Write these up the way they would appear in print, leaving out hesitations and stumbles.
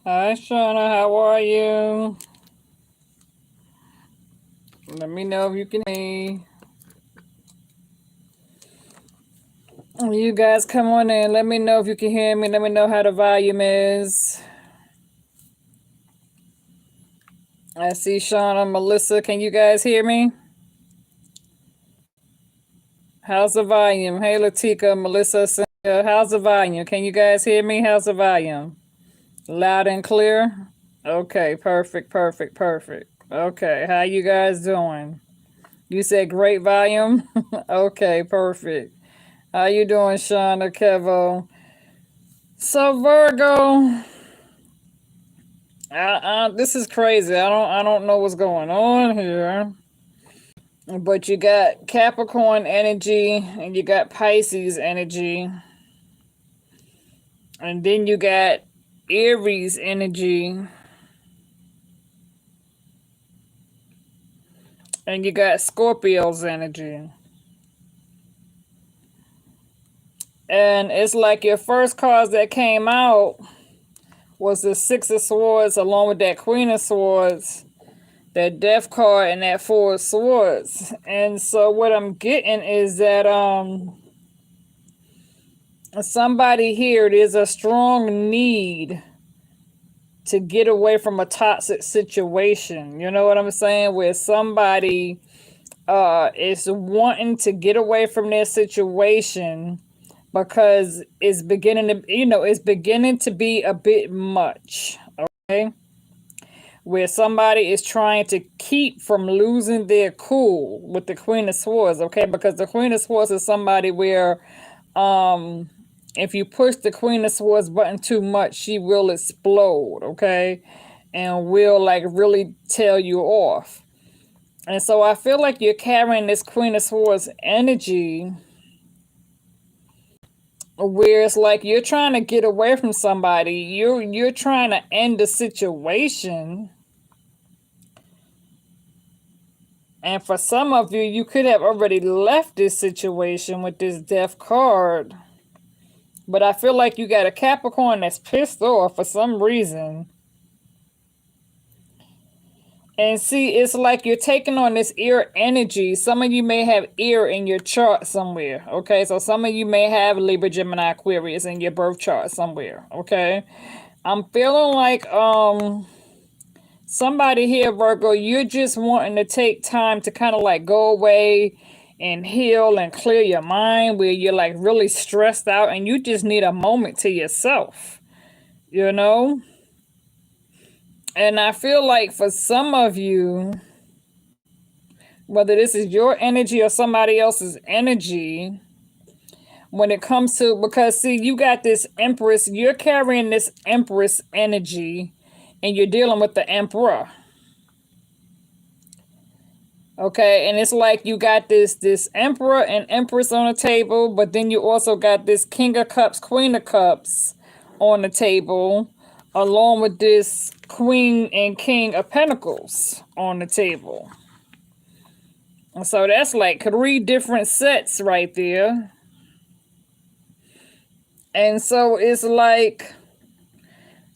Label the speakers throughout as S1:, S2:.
S1: Hi, Shauna. How are you? Let me know if you can hear me. You guys come on in. Let me know if you can hear me. Let me know how the volume is. I see Shauna, Melissa. Can you guys hear me? How's the volume? Hey, Latika, Melissa, Cynthia. How's the volume? Can you guys hear me? How's the volume? Loud and clear? Okay, perfect, perfect, perfect. Okay, how you guys doing? You said great volume? Okay, perfect. How you doing, Shauna, Kevo? So Virgo, this is crazy. I don't know what's going on here. But you got Capricorn energy and you got Pisces energy. And then you got Aries energy. And you got Scorpio's energy. And it's like your first cards that came out was the Six of Swords along with that Queen of Swords, that Death card, and that Four of Swords. And so what I'm getting is that somebody here, there's a strong need to get away from a toxic situation. You know what I'm saying? Where somebody is wanting to get away from their situation because it's beginning to, it's beginning to be a bit much. Okay. Where somebody is trying to keep from losing their cool with the Queen of Swords. Okay. Because the Queen of Swords is somebody where, if you push the Queen of Swords button too much, she will explode, okay? And will like really tell you off. And so I feel like you're carrying this Queen of Swords energy where it's like you're trying to get away from somebody. You're trying to end the situation. And for some of you, you could have already left this situation with this Death card. But I feel like you got a Capricorn that's pissed off for some reason. And see, it's like you're taking on this ear energy. Some of you may have ear in your chart somewhere. Okay. So some of you may have Libra, Gemini, Aquarius in your birth chart somewhere. Okay. I'm feeling like somebody here, Virgo, you're just wanting to take time to kind of like go away and heal and clear your mind, where you're like really stressed out and you just need a moment to yourself, you know? And I feel like for some of you, whether this is your energy or somebody else's energy, when it comes to, because see, you got this Empress, you're carrying this Empress energy and you're dealing with the Emperor. Okay, and it's like you got this Emperor and Empress on the table, but then you also got this King of Cups, Queen of Cups on the table, along with this Queen and King of Pentacles on the table. And so that's like 3 different sets right there. And so it's like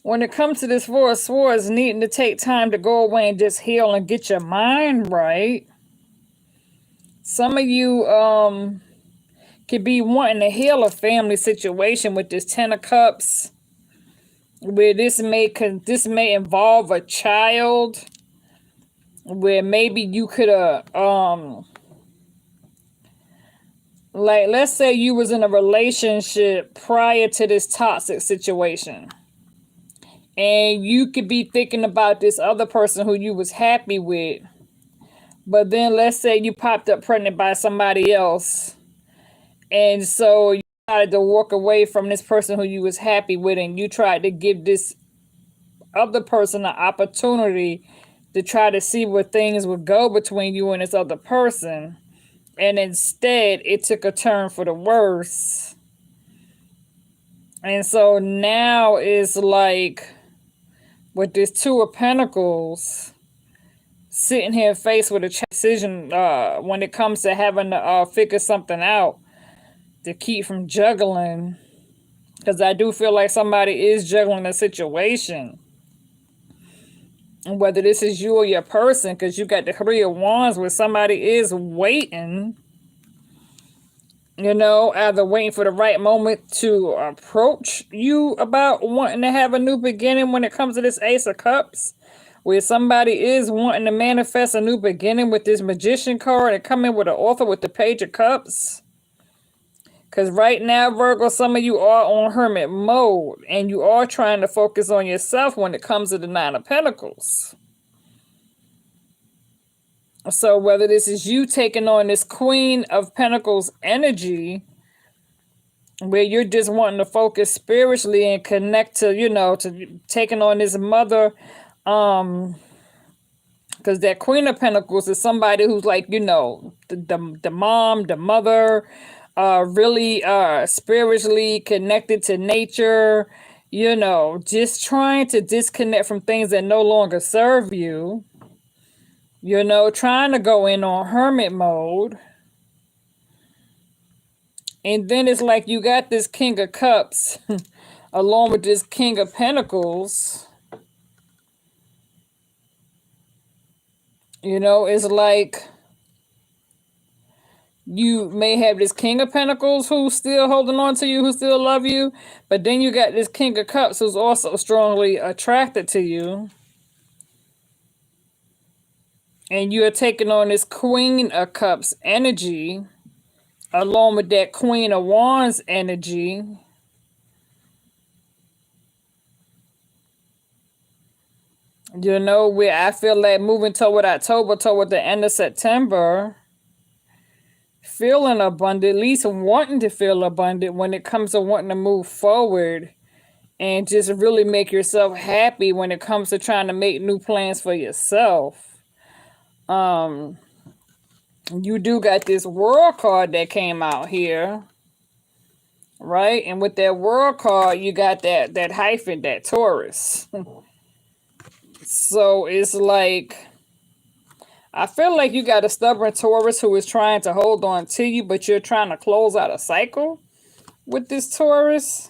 S1: when it comes to this Four of Swords, needing to take time to go away and just heal and get your mind right. Some of you could be wanting to heal a family situation with this Ten of Cups, where this may involve a child, where maybe you could like, let's say you was in a relationship prior to this toxic situation, and you could be thinking about this other person who you was happy with, but then let's say you popped up pregnant by somebody else, and so you decided to walk away from this person who you was happy with, and you tried to give this other person an opportunity to try to see where things would go between you and this other person. And instead, it took a turn for the worse. And so now it's like, with this Two of Pentacles, sitting here faced with a decision when it comes to having to figure something out to keep from juggling. Because I do feel like somebody is juggling a situation. And whether this is you or your person, because you got the Three of Wands where somebody is waiting, either waiting for the right moment to approach you about wanting to have a new beginning when it comes to this Ace of Cups, where somebody is wanting to manifest a new beginning with this Magician card and come in with an author with the Page of Cups. Because right now, Virgo, some of you are on hermit mode and you are trying to focus on yourself when it comes to the Nine of Pentacles. So whether this is you taking on this Queen of Pentacles energy, where you're just wanting to focus spiritually and connect to, to taking on this mother, because that Queen of Pentacles is somebody who's like, the mom, the mother, really spiritually connected to nature, just trying to disconnect from things that no longer serve you, trying to go in on hermit mode. And then it's like you got this King of Cups along with this King of Pentacles. It's like you may have this King of Pentacles who's still holding on to you, who still love you, but then you got this King of Cups who's also strongly attracted to you. And you're taking on this Queen of Cups energy along with that Queen of Wands energy. Where I feel like moving toward October, toward the end of September, feeling abundant, at least wanting to feel abundant when it comes to wanting to move forward and just really make yourself happy when it comes to trying to make new plans for yourself. You do got this World card that came out here, right? And with that World card, you got that hyphen, that Taurus. So it's like, I feel like you got a stubborn Taurus who is trying to hold on to you, but you're trying to close out a cycle with this Taurus.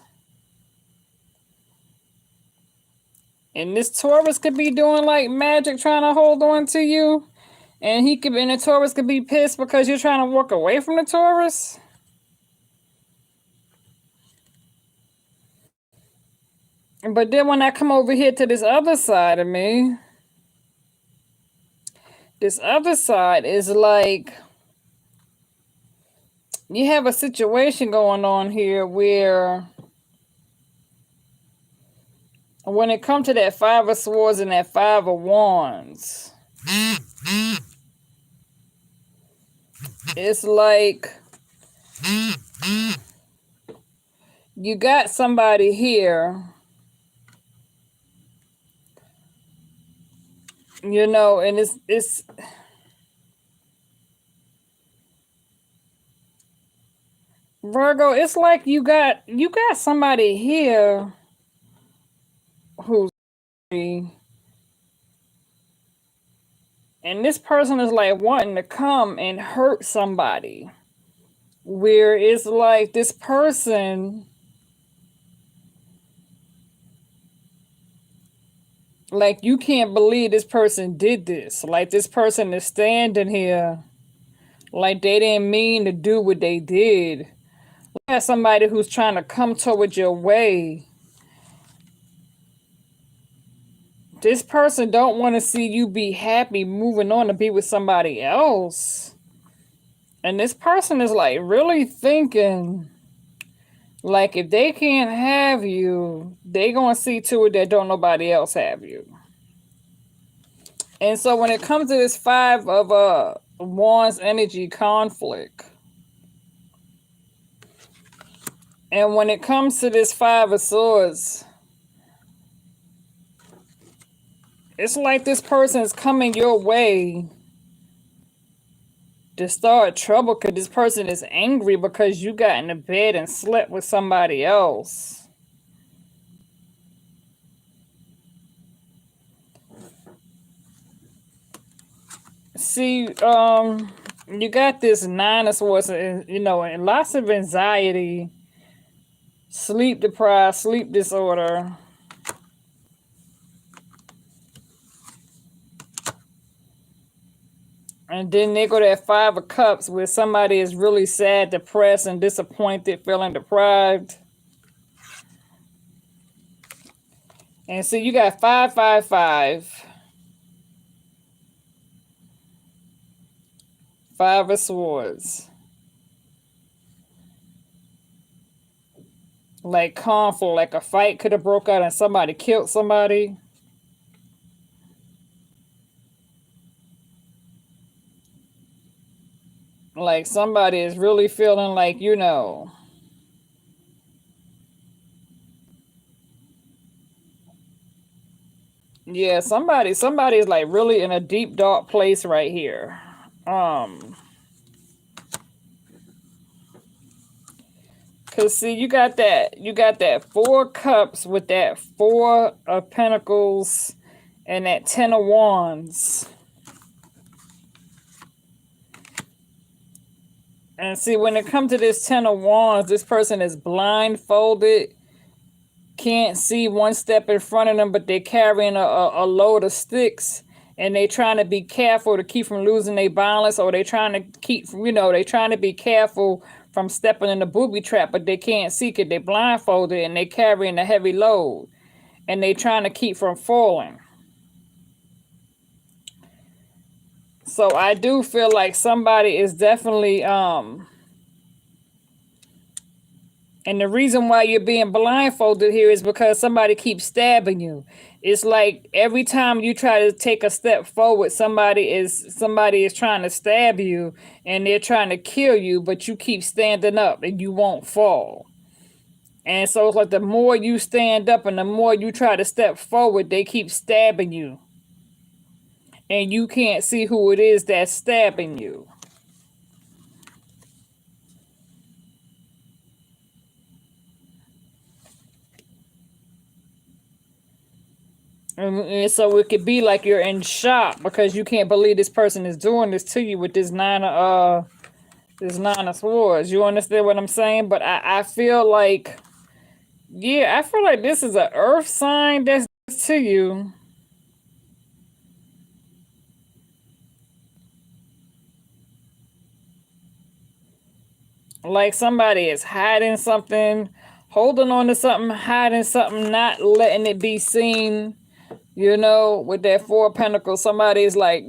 S1: And this Taurus could be doing like magic trying to hold on to you. And the Taurus could be pissed because you're trying to walk away from the Taurus. But then when I come over here to this other side of me, this other side is like, you have a situation going on here where when it comes to that Five of Swords and that Five of Wands, it's like you got somebody here, and it's Virgo, it's like you got somebody here who's, and this person is like wanting to come and hurt somebody, where it's like this person, like you can't believe this person did this. Like this person is standing here like they didn't mean to do what they did. You got somebody who's trying to come toward your way. This person don't want to see you be happy moving on to be with somebody else. And this person is like really thinking, like if they can't have you, they gonna see to it that don't nobody else have you. And so when it comes to this Five of Wands energy conflict, and when it comes to this Five of Swords, it's like this person is coming your way to start trouble because this person is angry because you got in the bed and slept with somebody else. See, you got this Nine of Swords, and lots of anxiety, sleep deprived, sleep disorder. And then they go to that Five of Cups where somebody is really sad, depressed, and disappointed, feeling deprived. And so you got 555, Five of Swords. Like conflict, like a fight could have broke out and somebody killed somebody. Like somebody is really feeling like, yeah, somebody is like really in a deep dark place right here. Um, cause see, you got that Four Cups with that Four of Pentacles and that Ten of Wands. And see, when it comes to this Ten of Wands, this person is blindfolded, can't see one step in front of them, but they're carrying a load of sticks, and they trying to be careful to keep from losing their balance, or they trying to they trying to be careful from stepping in the booby trap, but they can't see it. They blindfolded and they carrying a heavy load, and they trying to keep from falling. So I do feel like somebody is definitely and the reason why you're being blindfolded here is because somebody keeps stabbing you. It's like every time you try to take a step forward, somebody is trying to stab you and they're trying to kill you, but you keep standing up and you won't fall. And so it's like the more you stand up and the more you try to step forward, they keep stabbing you. And you can't see who it is that's stabbing you. And so it could be like you're in shock because you can't believe this person is doing this to you with this Nine of Swords. You understand what I'm saying? But I feel like, yeah, I feel like this is an earth sign that's to you. Like somebody is hiding something, holding on to something, hiding something, not letting it be seen. With that Four of Pentacles, somebody is like,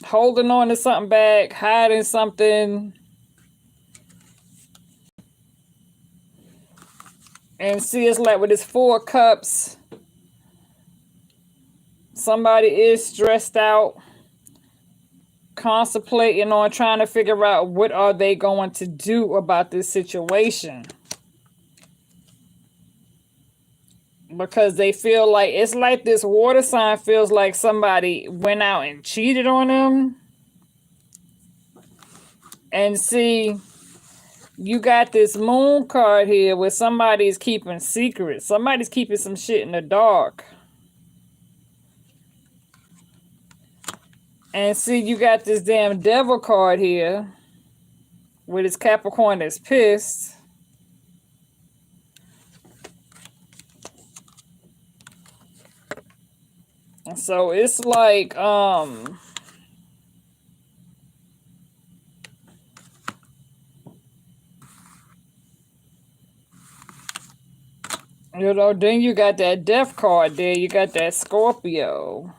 S1: holding on to something back, hiding something. And see, it's like with this Four Cups, somebody is stressed out, contemplating on trying to figure out what are they going to do about this situation. Because they feel like, it's like this water sign feels like somebody went out and cheated on them. And see, you got this Moon card here where somebody's keeping secrets. Somebody's keeping some shit in the dark. And see, you got this damn Devil card here with his Capricorn that's pissed. So it's like, then you got that Death card there. You got that Scorpio.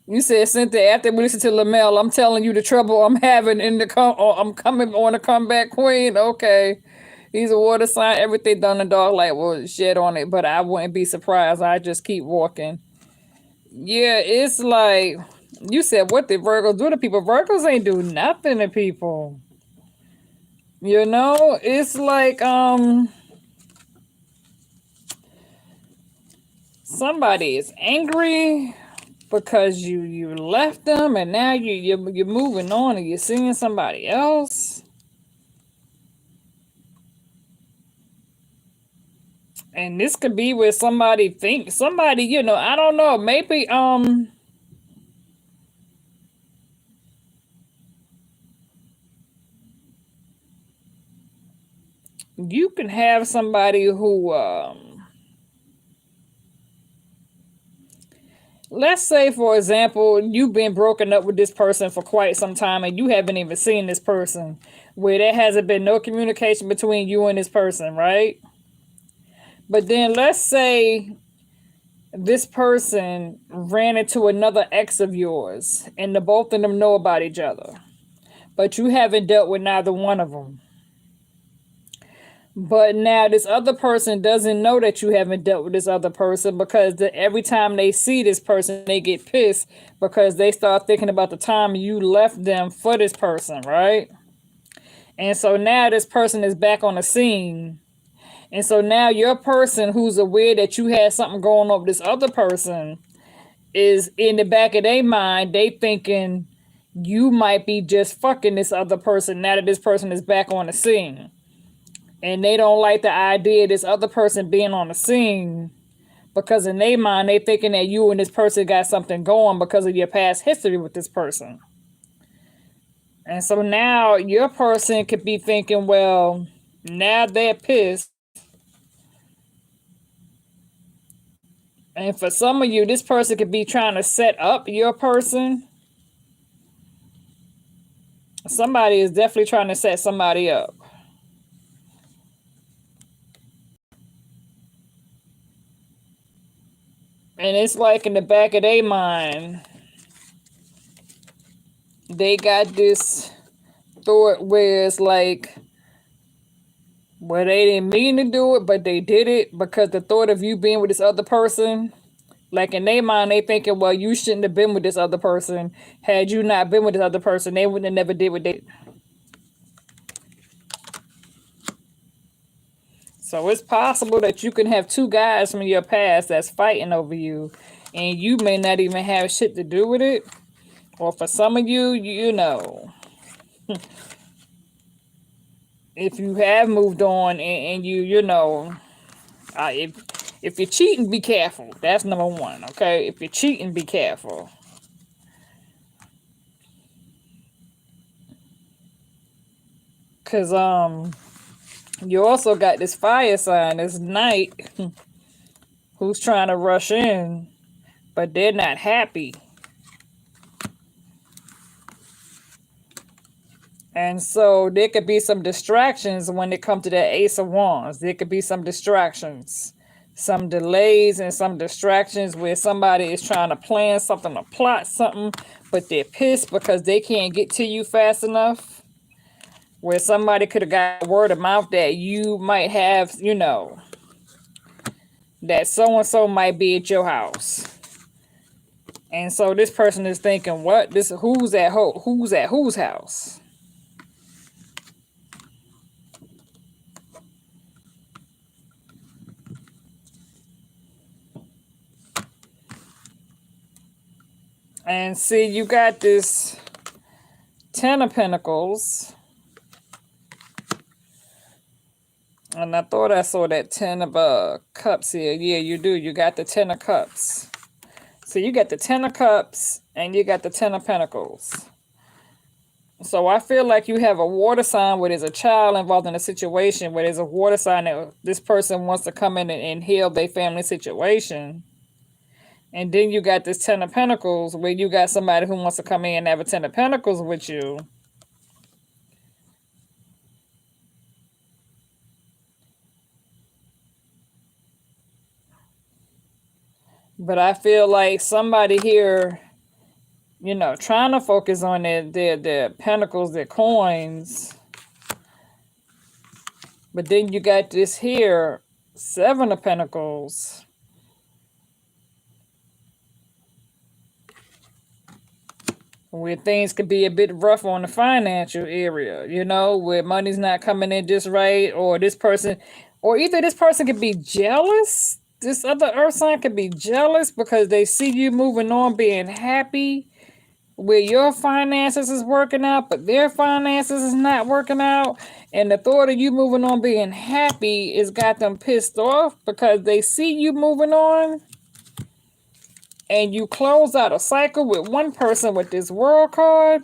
S1: You said, Cynthia, after we listen to Lamel, I'm telling you the trouble I'm having in the I'm coming on the comeback queen. Okay. He's a water sign. Everything done in the dark light will shed on it, but I wouldn't be surprised. I just keep walking. Yeah, it's like you said, what did Virgos do to people? Virgos ain't do nothing to people. It's like somebody is angry because you left them and now you're moving on and you're seeing somebody else. And this could be where somebody, I don't know, maybe you can have somebody who, let's say, for example, you've been broken up with this person for quite some time and you haven't even seen this person, where there hasn't been no communication between you and this person, right? But then let's say this person ran into another ex of yours and the both of them know about each other, but you haven't dealt with neither one of them. But now this other person doesn't know that you haven't dealt with this other person, because every time they see this person, they get pissed because they start thinking about the time you left them for this person, right? And so now this person is back on the scene. And so now your person who's aware that you had something going on with this other person is in the back of their mind, they thinking you might be just fucking this other person now that this person is back on the scene. And they don't like the idea of this other person being on the scene, because in their mind, they thinking that you and this person got something going because of your past history with this person. And so now your person could be thinking, well, now they're pissed. And for some of you, this person could be trying to set up your person. Somebody is definitely trying to set somebody up. And it's like in the back of their mind, they got this thought where it's like, well, they didn't mean to do it, but they did it because the thought of you being with this other person, like in their mind, they thinking, well, you shouldn't have been with this other person. Had you not been with this other person, they wouldn't have never did what they did. So it's possible that you can have two guys from your past that's fighting over you, and you may not even have shit to do with it. Or for some of you, you know, if you have moved on and you know, if you're cheating, be careful. That's number one, okay? If you're cheating, be careful. Cause you also got this fire sign, this knight, who's trying to rush in, but they're not happy. And so there could be some distractions when it comes to that Ace of Wands. There could be some distractions, some delays and some distractions where somebody is trying to plan something or plot something, but they're pissed because they can't get to you fast enough. Where somebody could have got word of mouth that you might have, you know, that so-and-so might be at your house. And so this person is thinking, what? Who's at whose house? And see, you got this Ten of Pentacles. And I thought I saw that Ten of Cups here. Yeah, you do. You got the Ten of Cups. So you got the Ten of Cups and you got the Ten of Pentacles. So I feel like you have a water sign where there's a child involved in a situation, where there's a water sign that this person wants to come in and heal their family situation. And then you got this Ten of Pentacles where you got somebody who wants to come in and have a Ten of Pentacles with you. But I feel like somebody here, you know, trying to focus on their pentacles, their coins. But then you got this here, Seven of Pentacles. Where things could be a bit rough on the financial area, you know, where money's not coming in just right, or this person, or either this person could be jealous. This other earth sign could be jealous because they see you moving on, being happy, where your finances is working out, but their finances is not working out. And the thought of you moving on, being happy, is got them pissed off because they see you moving on. And you close out a cycle with one person with this World card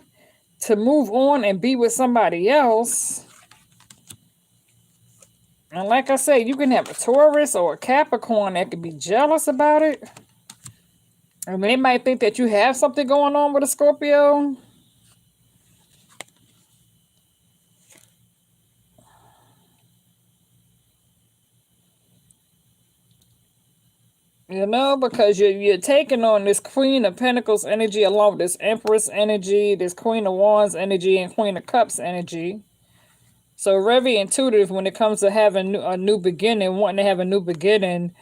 S1: to move on and be with somebody else. And like I say, you can have a Taurus or a Capricorn that could be jealous about it. I mean, they might think that you have something going on with a Scorpio. You know, because you're taking on this Queen of Pentacles energy along with this Empress energy, this Queen of Wands energy, and Queen of Cups energy. So very intuitive when it comes to having a new beginning, wanting to have a new beginning.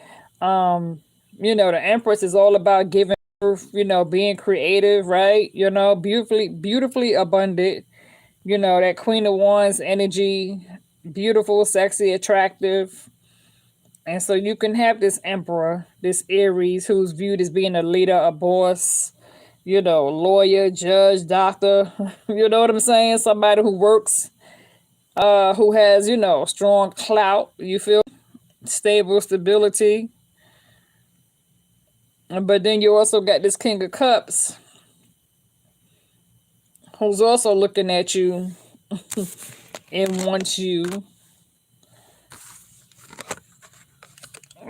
S1: You know, the Empress is all about giving birth, you know, being creative, right? You know, beautifully abundant. You know, that Queen of Wands energy, beautiful, sexy, attractive. And so you can have this Emperor, this Aries, who's viewed as being a leader, a boss, you know, lawyer, judge, doctor. You know what I'm saying? Somebody who works, who has, you know, strong clout, you feel stable stability. But then you also got this King of Cups, who's also looking at you and wants you.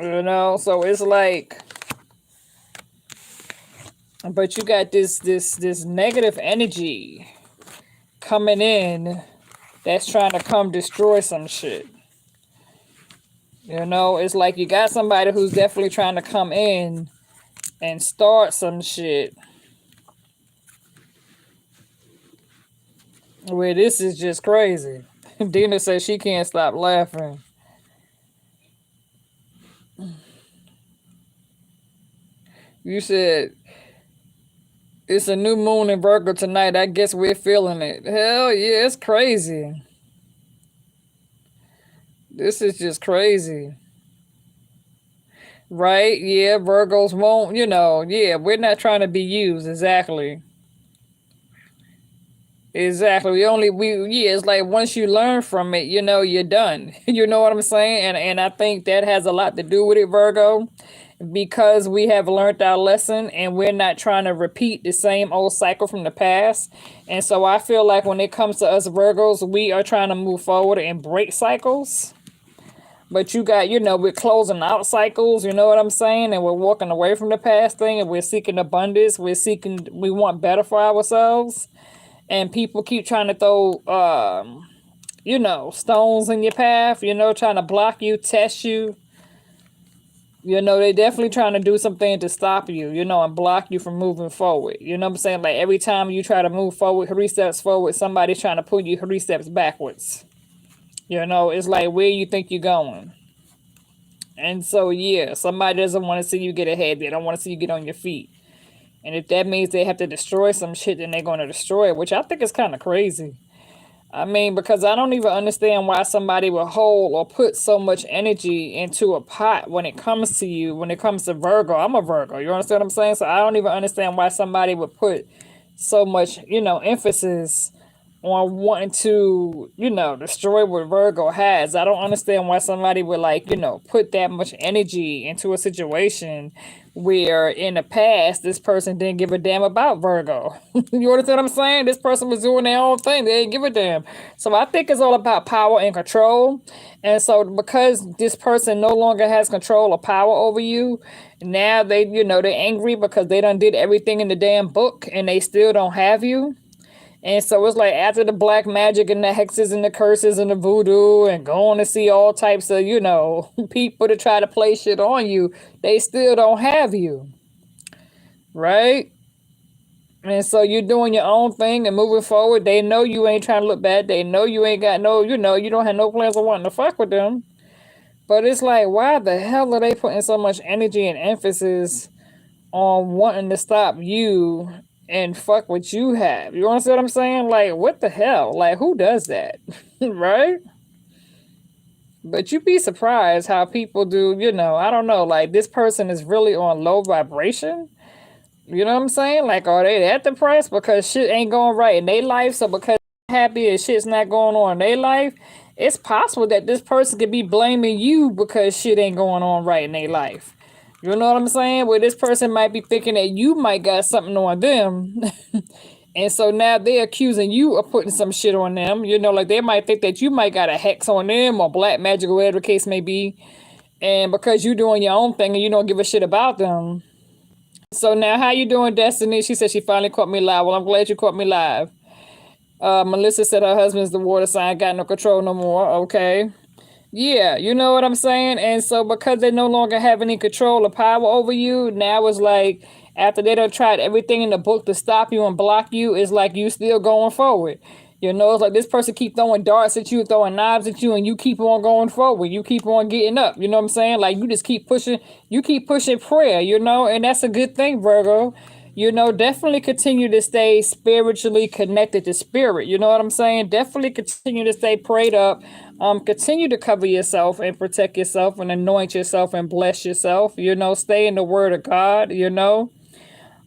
S1: You know, so it's like, but you got this negative energy coming in that's trying to come destroy some shit. You know, it's like you got somebody who's definitely trying to come in and start some shit. Where this is just crazy. Dina says she can't stop laughing. You said it's a new moon in Virgo tonight. I guess we're feeling it. Hell yeah, it's crazy. This is just crazy. Right? Yeah, Virgos won't, you know, yeah, we're not trying to be used. Exactly. Exactly. Yeah, it's like once you learn from it, you know, you're done. You know what I'm saying? And I think that has a lot to do with it, Virgo, because we have learned our lesson and we're not trying to repeat the same old cycle from the past. And so I feel like when it comes to us Virgos, we are trying to move forward and break cycles. But you got, you know, we're closing out cycles, you know what I'm saying? And we're walking away from the past thing and we're seeking abundance. We want better for ourselves. And people keep trying to throw, you know, stones in your path, you know, trying to block you, test you. You know, they definitely trying to do something to stop you, you know, and block you from moving forward. You know what I'm saying? Like every time you try to move forward, 3 steps forward, somebody's trying to pull you 3 steps backwards. You know, it's like where you think you're going. And so, yeah, somebody doesn't want to see you get ahead. They don't want to see you get on your feet. And if that means they have to destroy some shit, then they're going to destroy it, which I think is kind of crazy. I mean, because I don't even understand why somebody would hold or put so much energy into a pot when it comes to you, when it comes to Virgo. I'm a Virgo. You understand what I'm saying? So I don't even understand why somebody would put so much, you know, emphasis on wanting to, you know, destroy what Virgo has. I don't understand why somebody would like, you know, put that much energy into a situation where in the past this person didn't give a damn about Virgo. You understand what I'm saying? This person was doing their own thing. They didn't give a damn. So I think it's all about power and control. And so because this person no longer has control or power over you, now they, you know, they're angry because they done did everything in the damn book and they still don't have you. And so it's like after the black magic and the hexes and the curses and the voodoo and going to see all types of, you know, people to try to play shit on you, they still don't have you. Right? And so you're doing your own thing and moving forward. They know you ain't trying to look bad. They know you ain't got no, you know, you don't have no plans of wanting to fuck with them. But it's like, why the hell are they putting so much energy and emphasis on wanting to stop you and fuck what you have? You understand what I'm saying? Like, what the hell? Like, who does that? Right? But you'd be surprised how people do, you know, I don't know, like this person is really on low vibration. You know what I'm saying? Like, are they that depressed because shit ain't going right in their life? So because they're happy and shit's not going on in their life, it's possible that this person could be blaming you because shit ain't going on right in their life. You know what I'm saying? Where this person might be thinking that you might got something on them And so now they're accusing you of putting some shit on them. Like they might think that you might got a hex on them or black magic or whatever the case may be. And because you doing your own thing and you don't give a shit about them. So now how you doing, Destiny? She said she finally caught me live. Well, I'm glad you caught me live. Melissa said her husband's the water sign, got no control no more. Okay. Yeah, you know what I'm saying? And so because they no longer have any control or power over you, now it's like after they done tried everything in the book to stop you and block you, it's like you still going forward. It's like this person keep throwing darts at you, throwing knives at you, and you keep on going forward. You keep on getting up. You know what I'm saying? Like you just keep pushing prayer, and that's a good thing, Virgo. Definitely continue to stay spiritually connected to spirit. You know what I'm saying? Definitely continue to stay prayed up. Continue to cover yourself and protect yourself and anoint yourself and bless yourself. Stay in the word of God.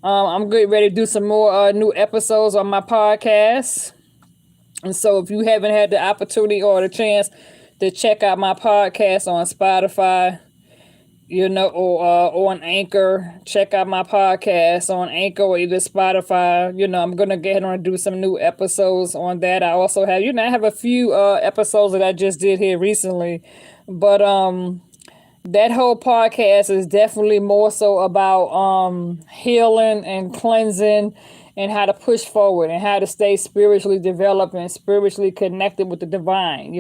S1: I'm getting ready to do some more new episodes on my podcast. And so if you haven't had the opportunity or the chance to check out my podcast on Spotify, or on Anchor, check out my podcast on Anchor or either Spotify. I'm gonna get ahead and do some new episodes on that. I also have, I have a few episodes that I just did here recently, but that whole podcast is definitely more so about healing and cleansing and how to push forward and how to stay spiritually developed and spiritually connected with the divine,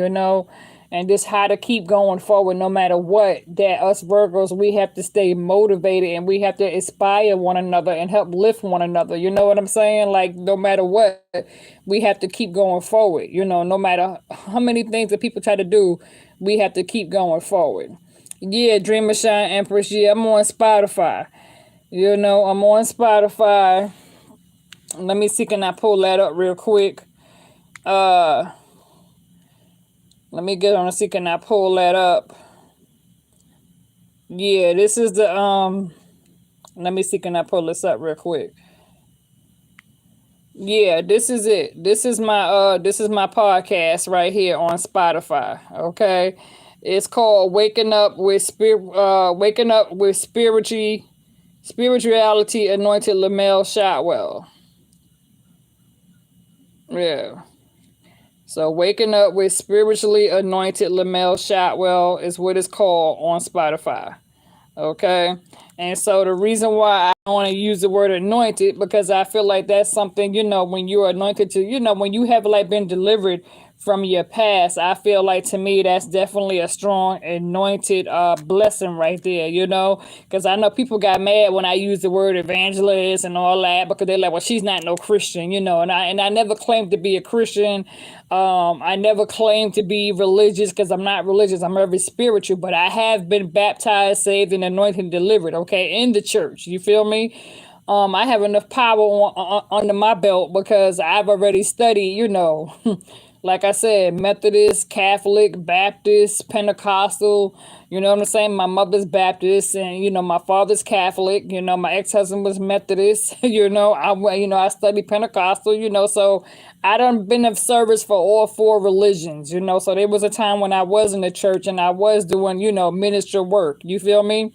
S1: and just how to keep going forward no matter what. That us Virgos, we have to stay motivated and we have to inspire one another and help lift one another. You know what I'm saying? Like no matter what, we have to keep going forward. No matter how many things that people try to do, we have to keep going forward. Yeah, Dreamer Shine Empress. Yeah, I'm on Spotify. I'm on Spotify. Let me see, can I pull that up real quick? Let me get on and see, can I pull that up? Yeah, this is the let me see, can I pull this up real quick? Yeah, this is it. This is my podcast right here on Spotify. Okay. It's called Waking Up with Spirituality Anointed Lamel Shotwell. Yeah. So Waking Up with Spiritually Anointed Lamel Shotwell is what it's called on Spotify. Okay. And so the reason why I want to use the word anointed, because I feel like that's something, when you're anointed to, when you have like been delivered from your past, I feel like to me that's definitely a strong anointed blessing right there, because I know people got mad when I use the word evangelist and all that, because they're like, well, she's not no Christian, and I never claimed to be a Christian. I never claimed to be religious, because I'm not religious. I'm very spiritual, but I have been baptized, saved, and anointed and delivered, okay, in the church. You feel me? I have enough power under my belt because I've already studied, like I said, Methodist, Catholic, Baptist, Pentecostal. You know what I'm saying? My mother's Baptist, and my father's Catholic. My ex-husband was Methodist. I studied Pentecostal. So I done been of service for all four religions. So there was a time when I was in the church and I was doing, ministry work. You feel me?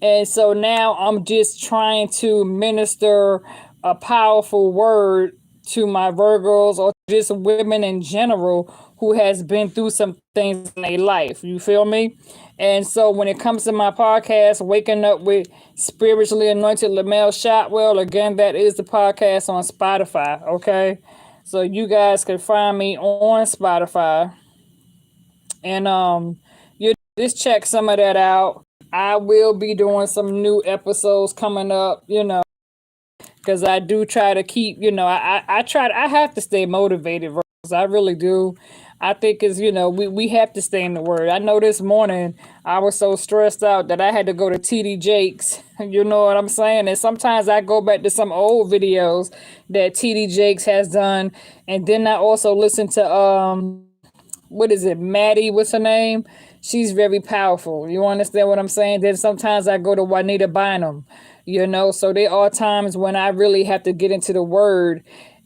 S1: And so now I'm just trying to minister a powerful word to my Virgos or just women in general who has been through some things in their life. You feel me? And so when it comes to my podcast, Waking Up with Spiritually Anointed Lamel Shotwell, again, that is the podcast on Spotify. Okay. So you guys can find me on Spotify. And you just check some of that out. I will be doing some new episodes coming up, because I do try to keep, I have to stay motivated. I really do. I think it's, we have to stay in the word. I know this morning I was so stressed out that I had to go to TD Jakes. You know what I'm saying? And sometimes I go back to some old videos that TD Jakes has done. And then I also listen to, what is it? Maddie, what's her name? She's very powerful. You understand what I'm saying? Then sometimes I go to Juanita Bynum, so there are times when I really have to get into the word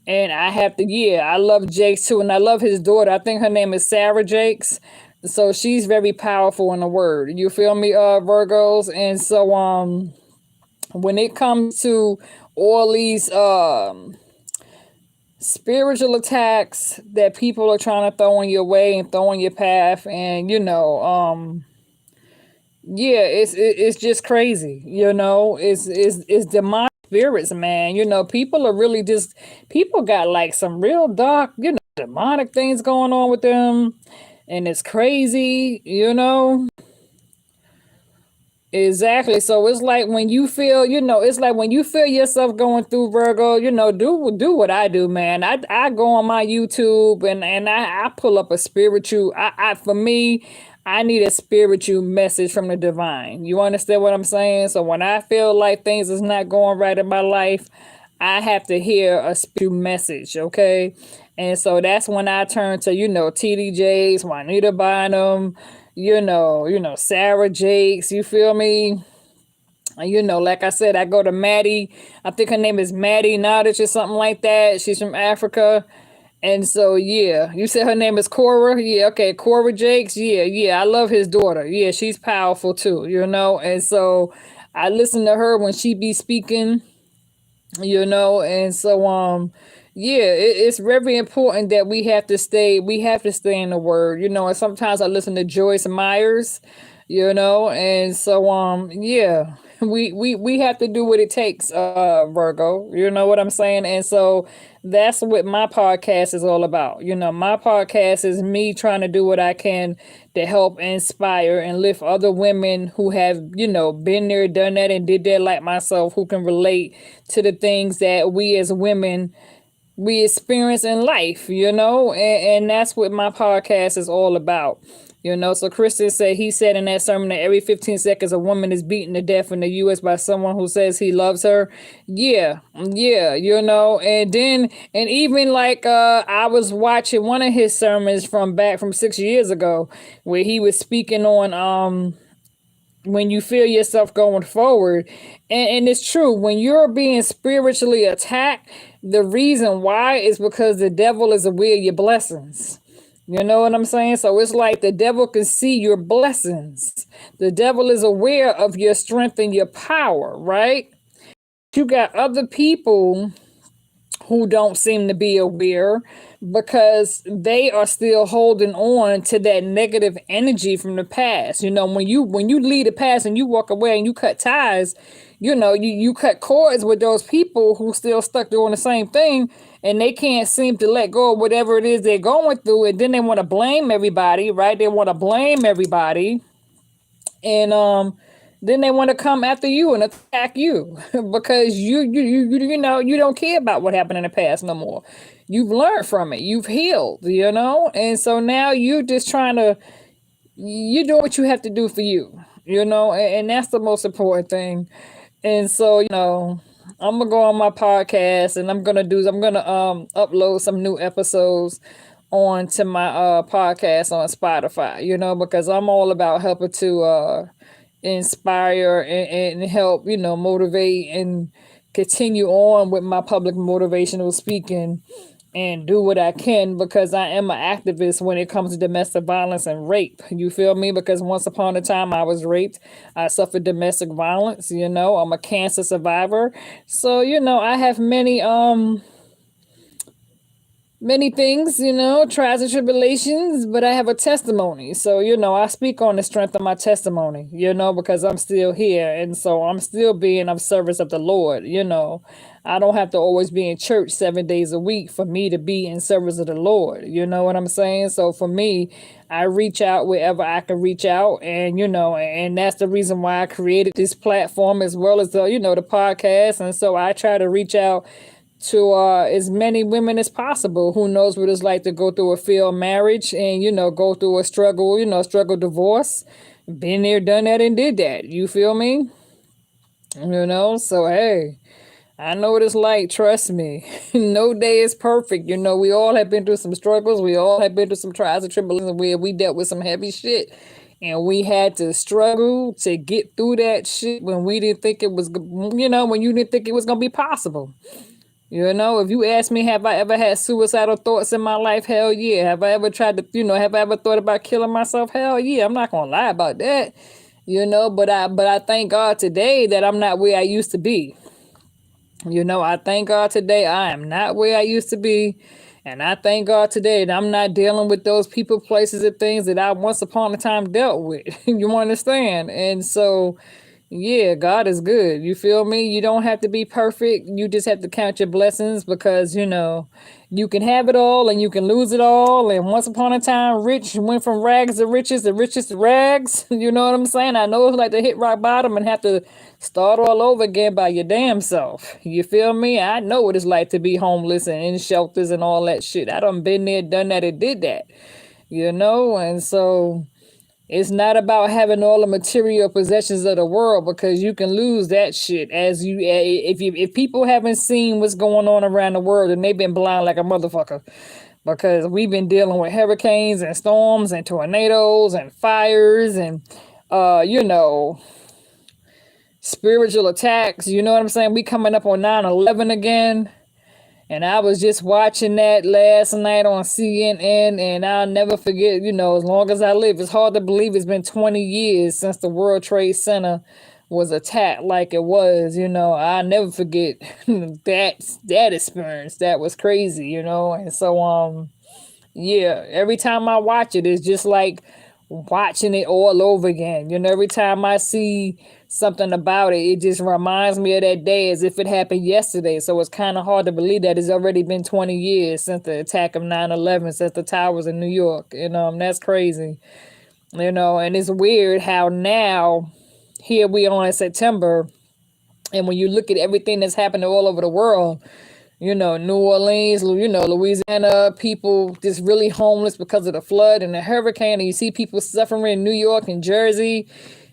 S1: and I have to, I love Jakes too. And I love his daughter. I think her name is Sarah Jakes. So she's very powerful in the word. You feel me, Virgos? And so, when it comes to all these, spiritual attacks that people are trying to throw in your way and throw in your path, and yeah, it's just crazy. It's demonic spirits, man. People are really just people got like some real dark, demonic things going on with them, and it's crazy. Exactly. So it's like when you feel, it's like when you feel yourself going through Virgo, do what I do, man. I go on my YouTube and I pull up a spiritual. I for me, I need a spiritual message from the divine. You understand what I'm saying? So when I feel like things is not going right in my life, I have to hear a spiritual message, okay? And so that's when I turn to, TD Jakes, Juanita Bynum, Sarah Jakes, you feel me? Like I said, I go to Maddie. I think her name is Maddie Nottage or something like that. She's from Africa. And so, yeah, you said her name is Cora. Yeah, okay, Cora Jakes. Yeah, yeah, I love his daughter. Yeah, she's powerful too, And so I listen to her when she be speaking, and so yeah, it's very important that we have to stay in the word, and sometimes I listen to Joyce Myers, and so yeah, we have to do what it takes, Virgo, you know what I'm saying? And so that's what my podcast is all about. My podcast is me trying to do what I can to help inspire and lift other women who have, been there, done that, and did that like myself, who can relate to the things that we as women we experience in life, and that's what my podcast is all about. So Christian said, he said in that sermon that every 15 seconds a woman is beaten to death in the U.S. by someone who says he loves her. Yeah, yeah, and then, and even like, I was watching one of his sermons from 6 years ago, where he was speaking on, when you feel yourself going forward. And it's true, when you're being spiritually attacked, the reason why is because the devil is aware of your blessings. You know what I'm saying? So it's like the devil can see your blessings. The devil is aware of your strength and your power, right? You got other people who don't seem to be aware because they are still holding on to that negative energy from the past. When you leave the past and you walk away and you cut ties, you cut cords with those people who still stuck doing the same thing, and they can't seem to let go of whatever it is they're going through, and then they want to blame everybody, right? They want to blame everybody, and then they want to come after you and attack you because you don't care about what happened in the past no more. You've learned from it, you've healed, and so now you're just trying to, you do what you have to do for you, and that's the most important thing. And so, I'm gonna go on my podcast and I'm gonna upload some new episodes onto my podcast on Spotify, because I'm all about helping to inspire and help, motivate and continue on with my public motivational speaking and do what I can, because I am an activist when it comes to domestic violence and rape. You feel me? Because once upon a time I was raped. I suffered domestic violence, I'm a cancer survivor. So, I have many things, trials and tribulations, but I have a testimony. So, I speak on the strength of my testimony, because I'm still here. And so I'm still being of service of the Lord. I don't have to always be in church 7 days a week for me to be in service of the Lord. You know what I'm saying? So for me, I reach out wherever I can reach out. And, and that's the reason why I created this platform, as well as the podcast. And so I try to reach out to as many women as possible who knows what it's like to go through a failed marriage and, go through a struggle divorce. Been there, done that, and did that. You feel me? So hey, I know what it's like. Trust me. No day is perfect. We all have been through some struggles. We all have been through some trials and tribulations where we dealt with some heavy shit. And we had to struggle to get through that shit when we didn't think it was, when you didn't think it was going to be possible. If you ask me, have I ever had suicidal thoughts in my life? Hell yeah. Have I ever tried to, have I ever thought about killing myself? Hell yeah. I'm not gonna lie about that. But I thank God today that I'm not where I used to be. I thank God today I am not where I used to be. And I thank God today that I'm not dealing with those people, places, and things that I once upon a time dealt with. You understand? And so, yeah, God is good. You feel me? You don't have to be perfect. You just have to count your blessings because, you can have it all and you can lose it all. And once upon a time, rich went from rags to riches and riches to rags. You know what I'm saying? I know it's like to hit rock bottom and have to start all over again by your damn self. You feel me? I know what it's like to be homeless and in shelters and all that shit. I done been there, done that, and did that. And so it's not about having all the material possessions of the world because you can lose that shit as you if people haven't seen what's going on around the world and they've been blind like a motherfucker because we've been dealing with hurricanes and storms and tornadoes and fires and spiritual attacks. You know what I'm saying? We coming up on 9/11 again. And I was just watching that last night on CNN, and I'll never forget, as long as I live. It's hard to believe it's been 20 years since the World Trade Center was attacked like it was. I'll never forget that experience. That was crazy. And so, yeah, every time I watch it, it's just like watching it all over again. Every time I see something about it, it just reminds me of that day as if it happened yesterday. So it's kind of hard to believe that it's already been 20 years since the attack of 9/11, since the towers in New York. That's crazy. And it's weird how now, here we are in September, and when you look at everything that's happening all over the world, New Orleans, Louisiana, people just really homeless because of the flood and the hurricane, and you see people suffering in New York and Jersey.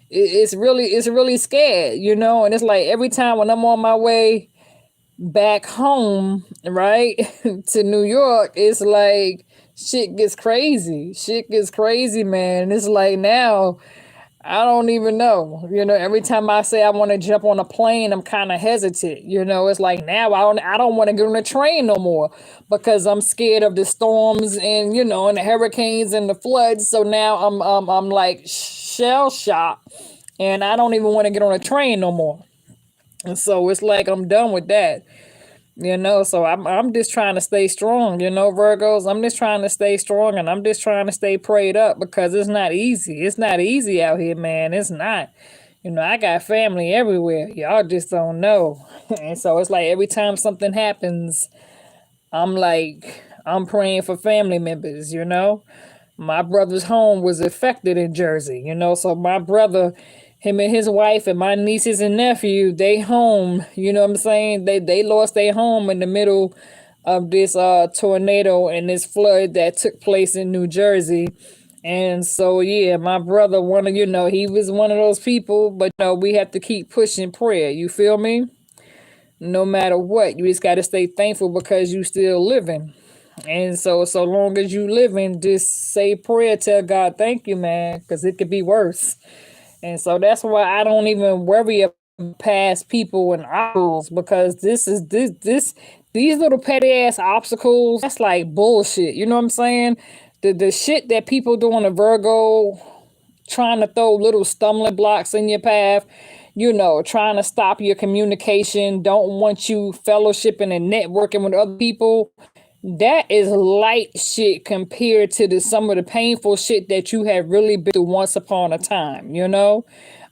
S1: It's really scared, and it's like every time when I'm on my way back home, right, to New York, it's like shit gets crazy, man. And it's like now I don't even know. Every time I say I want to jump on a plane, I'm kind of hesitant. It's like now I don't want to get on a train no more because I'm scared of the storms and and the hurricanes and the floods. So now I'm like shell shocked, and I don't even want to get on a train no more. And so it's like I'm done with that. So I'm just trying to stay strong, Virgos. I'm just trying to stay strong and I'm just trying to stay prayed up because it's not easy. It's not easy out here, man. It's not. I got family everywhere. Y'all just don't know. And so it's like every time something happens, I'm praying for family members. My brother's home was affected in Jersey. So my brother, him and his wife and my nieces and nephew, they home, what I'm saying? They lost their home in the middle of this tornado and this flood that took place in New Jersey. And so yeah, my brother he was one of those people, but we have to keep pushing prayer. You feel me? No matter what, you just got to stay thankful because you still living. And so long as you living, just say prayer, tell God thank you, man, because it could be worse. And so that's why I don't even worry about past people and obstacles because these little petty ass obstacles, that's like bullshit. You know what I'm saying? The shit that people do on a Virgo, trying to throw little stumbling blocks in your path, trying to stop your communication, don't want you fellowshipping and networking with other people. That is light shit compared to some of the painful shit that you have really been through once upon a time.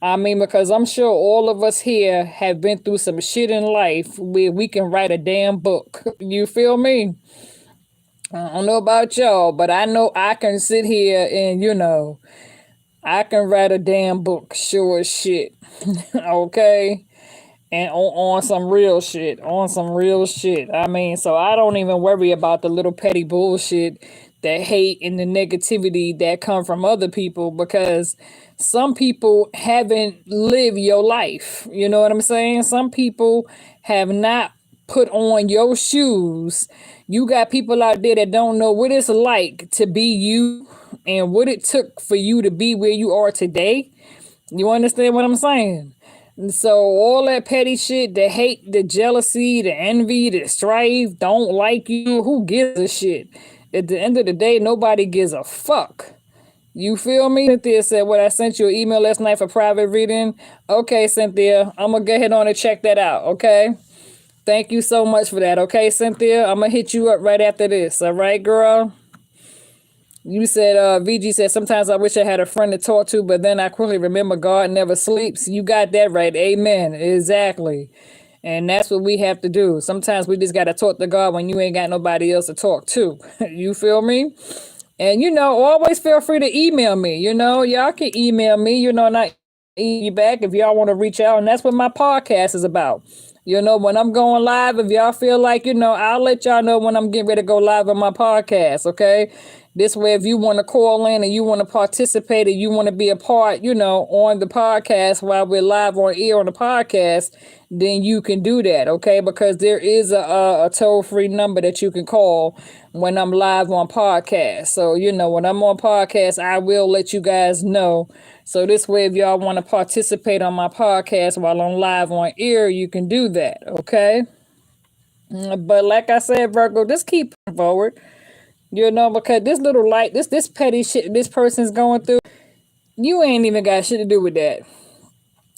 S1: I mean, because I'm sure all of us here have been through some shit in life where we can write a damn book. You feel me? I don't know about y'all, but I know I can sit here and, I can write a damn book, sure as shit. Okay? And on some real shit, I mean, so I don't even worry about the little petty bullshit, the hate and the negativity that come from other people because some people haven't lived your life. You know what I'm saying? Some people have not put on your shoes. You got people out there that don't know what it's like to be you and what it took for you to be where you are today. You understand what I'm saying? And so all that petty shit, the hate, the jealousy, the envy, the strife, don't like you, who gives a shit? At the end of the day, nobody gives a fuck. You feel me? Cynthia said, what, I sent you an email last night for private reading? Okay, Cynthia, I'm going to go ahead on and check that out, okay? Thank you so much for that. Okay, Cynthia, I'm gonna hit you up right after this. All right, girl. You said, VG said, sometimes I wish I had a friend to talk to, but then I quickly remember God never sleeps. You got that right. Amen. Exactly. And that's what we have to do. Sometimes we just got to talk to God when you ain't got nobody else to talk to. You feel me? And, always feel free to email me. Y'all can email me, and I email you back if y'all want to reach out. And that's what my podcast is about. When I'm going live, if y'all feel like, I'll let y'all know when I'm getting ready to go live on my podcast, okay? This way, if you want to call in and you want to participate and you want to be a part, on the podcast while we're live on air on the podcast, then you can do that, okay? Because there is a toll-free number that you can call when I'm live on podcast. So, when I'm on podcast, I will let you guys know. So this way, if y'all want to participate on my podcast while I'm live on air, you can do that, okay? But like I said, Virgo, just keep forward. Because this little light, this petty shit this person's going through, you ain't even got shit to do with that.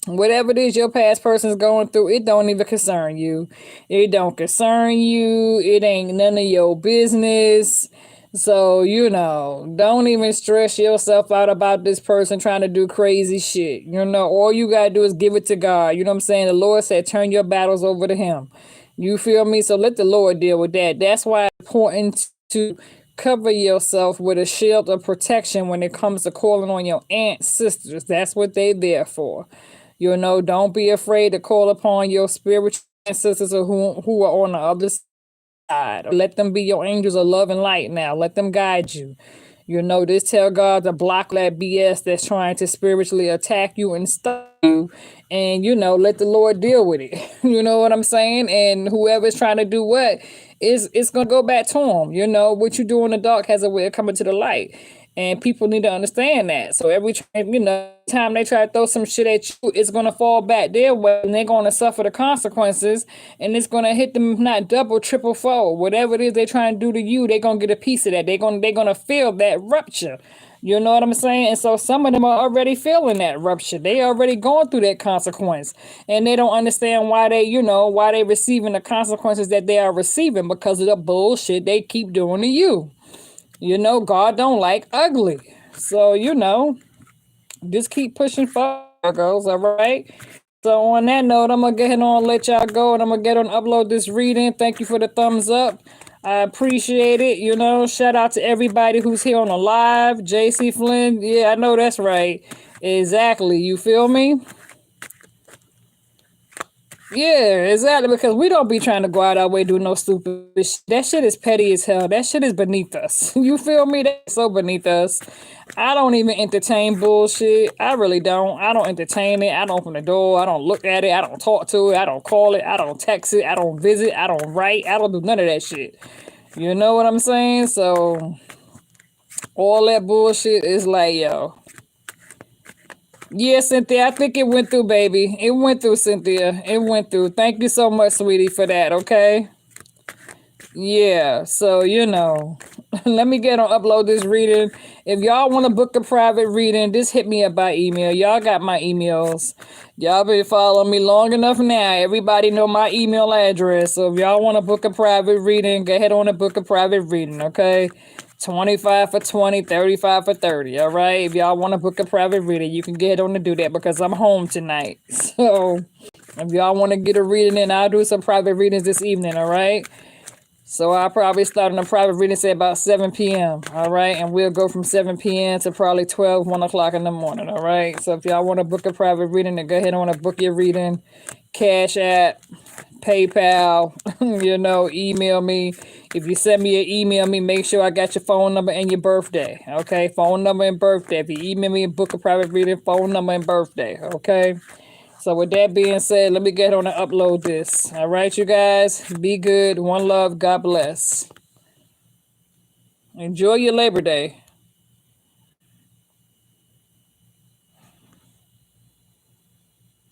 S1: Whatever it is your past person's going through, it don't even concern you. It don't concern you. It ain't none of your business. So, don't even stress yourself out about this person trying to do crazy shit. All you got to do is give it to God. You know what I'm saying? The Lord said, turn your battles over to him. You feel me? So let the Lord deal with that. That's why it's important to cover yourself with a shield of protection when it comes to calling on your aunts, sisters. That's what they there for. Don't be afraid to call upon your spiritual ancestors who are on the other side. Let them be your angels of love and light now. Let them guide you. Just tell God to block that BS that's trying to spiritually attack you and stop you. And, let the Lord deal with it. You know what I'm saying? And whoever's trying to do what, it's going to go back to them. What you do in the dark has a way of coming to the light. And people need to understand that. So every time they try to throw some shit at you, it's going to fall back their way and they're going to suffer the consequences. And it's going to hit them not double, triple fold. Whatever it is they're trying to do to you, they're going to get a piece of that. They're going to feel that rupture. You know what I'm saying? And so some of them are already feeling that rupture. They already going through that consequence. And they don't understand why why they receiving the consequences that they are receiving because of the bullshit they keep doing to you. God don't like ugly. So, just keep pushing forward, girls, all right? So on that note, I'm going to go ahead and let y'all go, and I'm going to get on upload this reading. Thank you for the thumbs up. I appreciate it. Shout out to everybody who's here on the live. JC Flynn, yeah, I know that's right. Exactly. You feel me? Yeah, exactly, because we don't be trying to go out our way do no stupid shit. That shit is petty as hell. That shit is beneath us. You feel me? That's so beneath us. I don't even entertain bullshit. I really don't. I don't entertain it. I don't open the door. I don't look at it. I don't talk to it. I don't call it. I don't text it. I don't visit. I don't write. I don't do none of that shit. You know what I'm saying? So all that bullshit is like, yo. Yeah, Cynthia, I think it went through, baby. It went through, Cynthia. It went through. Thank you so much, sweetie, for that, okay? Yeah, so, let me get on upload this reading. If y'all want to book a private reading, just hit me up by email. Y'all got my emails. Y'all been following me long enough now. Everybody know my email address. So if y'all want to book a private reading, go ahead on and book a private reading, okay? 25 for 20, 35 for 30, all right? If y'all want to book a private reading, you can get on to do that because I'm home tonight. So if y'all want to get a reading in, I'll do some private readings this evening, all right? So I'll probably start on a private reading, say about 7 p.m., all right? And we'll go from 7 p.m. to probably 12, 1 o'clock in the morning, all right? So if y'all want to book a private reading, then go ahead and want to book your reading. Cash App, PayPal, email me. If you send me an email me, make sure I got your phone number and your birthday, okay? Phone number and birthday. If you email me and book a private reading, phone number and birthday, okay? So with that being said, let me get on and upload this. All right, you guys, be good. One love. God bless. Enjoy your Labor Day.